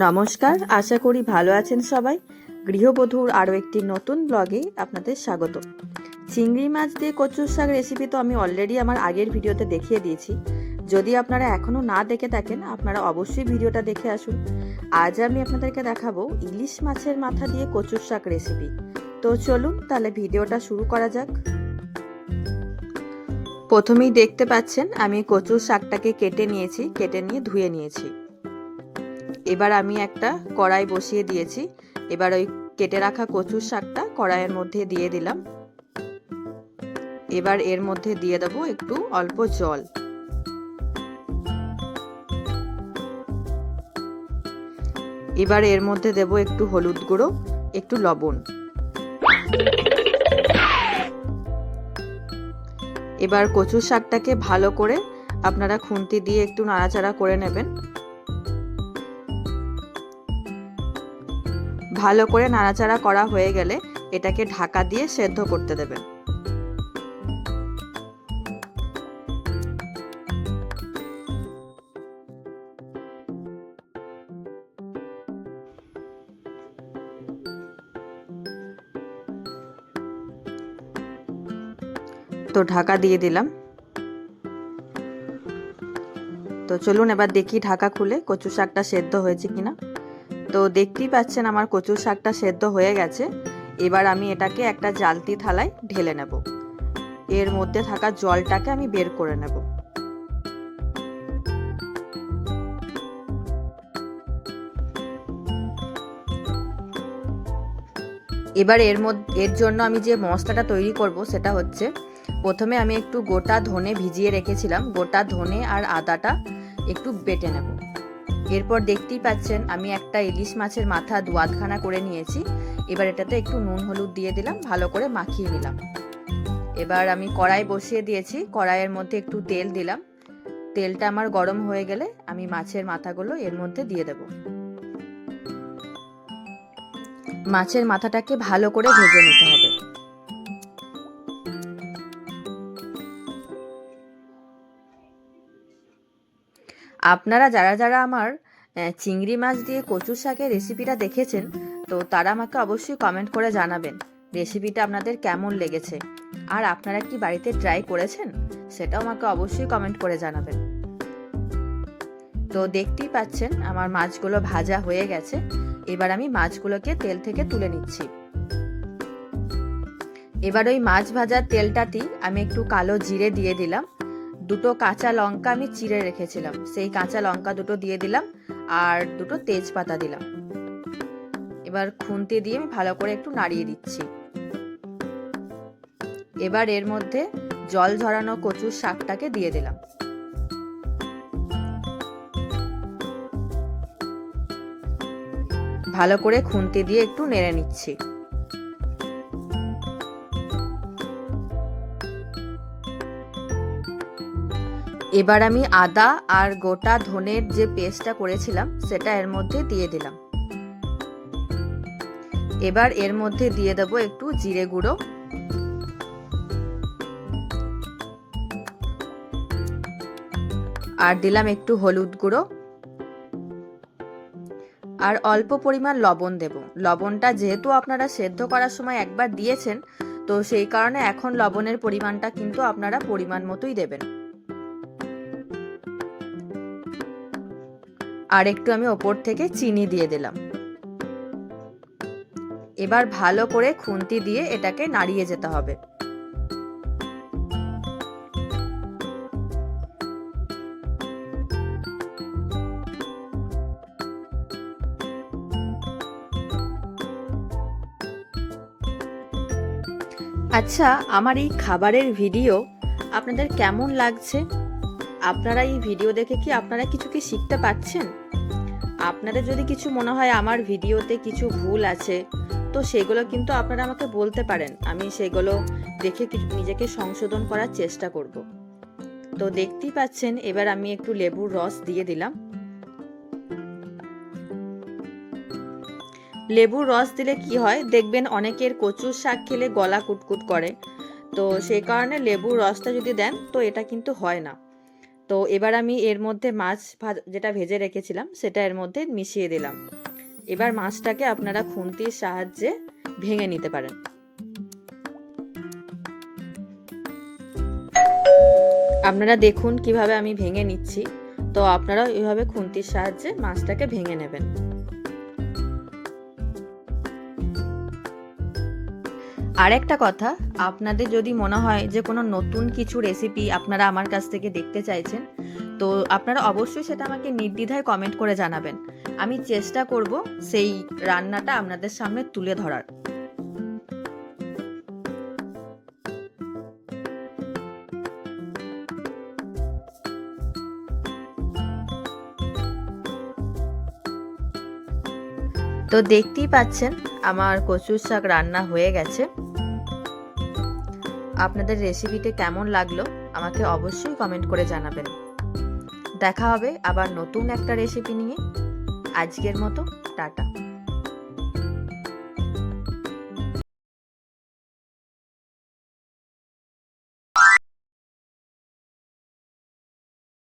নমস্কার, আশা করি ভালো আছেন সবাই। গৃহবধূর আরও একটি নতুন ব্লগে আপনাদের স্বাগত। চিংড়ি মাছ দিয়ে কচুর শাক রেসিপি তো আমি অলরেডি আমার আগের ভিডিওতে দেখিয়ে দিয়েছি। যদি আপনারা এখনও না দেখে থাকেন, আপনারা অবশ্যই ভিডিওটা দেখে আসুন। আজ আমি আপনাদেরকে দেখাবো ইলিশ মাছের মাথা দিয়ে কচুর শাক রেসিপি। তো চলুন তাহলে ভিডিওটা শুরু করা যাক। প্রথমেই দেখতে পাচ্ছেন আমি কচুর শাকটাকে কেটে নিয়ে ধুয়ে নিয়েছি। এবার আমি একটা কড়াই বসিয়ে দিয়েছি। এবার ওই কেটে রাখা কচুর শাকটা কড়াইয়ের মধ্যে দিয়ে দিলাম। এবার এর মধ্যে দিয়ে দেবো একটু অল্প জল। এবার এর মধ্যে দেব একটু হলুদ গুঁড়ো, একটু লবণ। এবার কচুর শাকটাকে ভালো করে আপনারা খুন্তি দিয়ে একটু নাড়াচাড়া করে নেবেন। ভালো করে নাড়াচাড়া করা হয়ে গেলে এটাকে ঢাকা দিয়ে সেদ্ধ করতে দেবেন। তো ঢাকা দিয়ে দিলাম। তো চলুন এবার দেখি ঢাকা খুলে কচু শাকটা সেদ্ধ হয়েছে কিনা। তো দেখতেই পাচ্ছেন আমার কচু শাকটা সেদ্ধ হয়ে গেছে। এবার আমি এটাকে একটা জালতি থালায় ঢেলে নেব। এর মধ্যে থাকা জলটাকে আমি বের করে নেব। এবার এর জন্য আমি যে মশলাটা তৈরি করব সেটা হচ্ছে, প্রথমে আমি একটু গোটা ধনে ভিজিয়ে রেখেছিলাম। গোটা ধনে আর আদাটা একটু বেটে নেব। এরপর দেখতেই পাচ্ছেন আমি একটা ইলিশ মাছের মাথা 2-8খানা করে নিয়েছি। এবার এটাতে একটু নুন হলুদ দিয়ে দিলাম, ভালো করে মাখিয়ে নিলাম। এবার আমি কড়াই বসিয়ে দিয়েছি। কড়াইয়ের মধ্যে একটু তেল দিলাম। তেলটা আমার গরম হয়ে গেলে আমি মাছের মাথাগুলো এর মধ্যে দিয়ে দেব। মাছের মাথাটাকে ভালো করে ভেজে নিতে হবে। আপনারা যারা আমার চিংড়ি মাছ দিয়ে কচুর শাকের রেসিপিটা দেখেছেন, তো তারা আমাকে অবশ্যই কমেন্ট করে জানাবেন রেসিপিটা আপনাদের কেমন লেগেছে। আর আপনারা কি বাড়িতে ট্রাই করেছেন সেটাও আমাকে অবশ্যই কমেন্ট করে জানাবেন। তো দেখতেই পাচ্ছেন আমার মাছগুলো ভাজা হয়ে গেছে। এবার আমি মাছগুলোকে তেল থেকে তুলে নিচ্ছি। এবার ওই মাছ ভাজার তেলটাতেই আমি একটু কালো জিরে দিয়ে দিলাম। 2টো কাঁচা লঙ্কা আমি চিড়ে রেখেছিলাম, সেই কাঁচা লঙ্কা 2টো দিয়ে দিলাম। আর 2টো তেজপাতা দিলাম। এবার খুন্তি দিয়ে আমি ভালো করে একটু নাড়িয়ে দিচ্ছি। এবার এর মধ্যে জল ঝরানো কচুর শাকটাকে দিয়ে দিলাম। ভালো করে খুন্তি দিয়ে একটু নেড়ে নিচ্ছি। এবার আমি আদা আর গোটা ধনের যে পেস্টটা করেছিলাম সেটা এর মধ্যে দিয়ে দিলাম। এবার এর মধ্যে দিয়ে দেব একটু জিরে গুঁড়ো, আর দিলাম একটু হলুদ গুঁড়ো, আর অল্প পরিমাণ লবণ দেব। লবণটা যেহেতু আপনারা সেদ্ধ করার সময় একবার দিয়েছেন, তো সেই কারণে এখন লবণের পরিমাণটা কিন্তু আপনারা পরিমাণ মতোই দেবেন। আর একটু আমি ওপর থেকে চিনি দিয়ে দিলাম। এবার ভালো করে খুন্তি দিয়ে এটাকে নাড়িয়ে যেতে হবে। আচ্ছা, আমার এই খাবারের ভিডিও আপনাদের কেমন লাগছে? আপনারা এই ভিডিও দেখে কি আপনারা কিছু কি শিখতে পাচ্ছেন? আপনাদের যদি কিছু মনে হয় আমার ভিডিওতে কিছু ভুল আছে, তো সেগুলো কিন্তু আপনারা আমাকে বলতে পারেন। আমি সেগুলো দেখে নিজেকে সংশোধন করার চেষ্টা করব। তো দেখতেই পাচ্ছেন এবার আমি একটু লেবুর রস দিয়ে দিলাম। লেবুর রস দিলে কি হয় দেখবেন, অনেকের কচুর শাক খেলে গলা কুটকুট করে, তো সেই কারণে লেবুর রসটা যদি দেন তো এটা কিন্তু হয় না। তো এবার আমি এর মধ্যে মাছ যেটা ভেজে রেখেছিলাম সেটা এর মধ্যে মিশিয়ে দিলাম। এবার মাছটাকে আপনারা খুন্তির সাহায্যে ভেঙে নিতে পারেন। আপনারা দেখুন কিভাবে আমি ভেঙে নিচ্ছি, তো আপনারাও এইভাবে খুন্তির সাহায্যে মাছটাকে ভেঙে নেবেন। আর একটা কথা, আপনাদের যদি মনে হয় যে কোনো নতুন কিছু রেসিপি আপনারা আমার কাছ থেকে দেখতে চাইছেন, তো আপনারা অবশ্যই সেটা আমাকে নির্দ্বিধায় কমেন্ট করে জানাবেন। আমি চেষ্টা করব সেই রান্নাটা আপনাদের সামনে তুলে ধরার। তো দেখতেই পাচ্ছেন আমার কচুর শাক রান্না হয়ে গেছে। আপনাদের রেসিপিটা কেমন লাগলো আমাকে অবশ্যই কমেন্ট করে জানাবেন। দেখা হবে আবার নতুন একটা রেসিপি নিয়ে। আজকের মতো টাটা।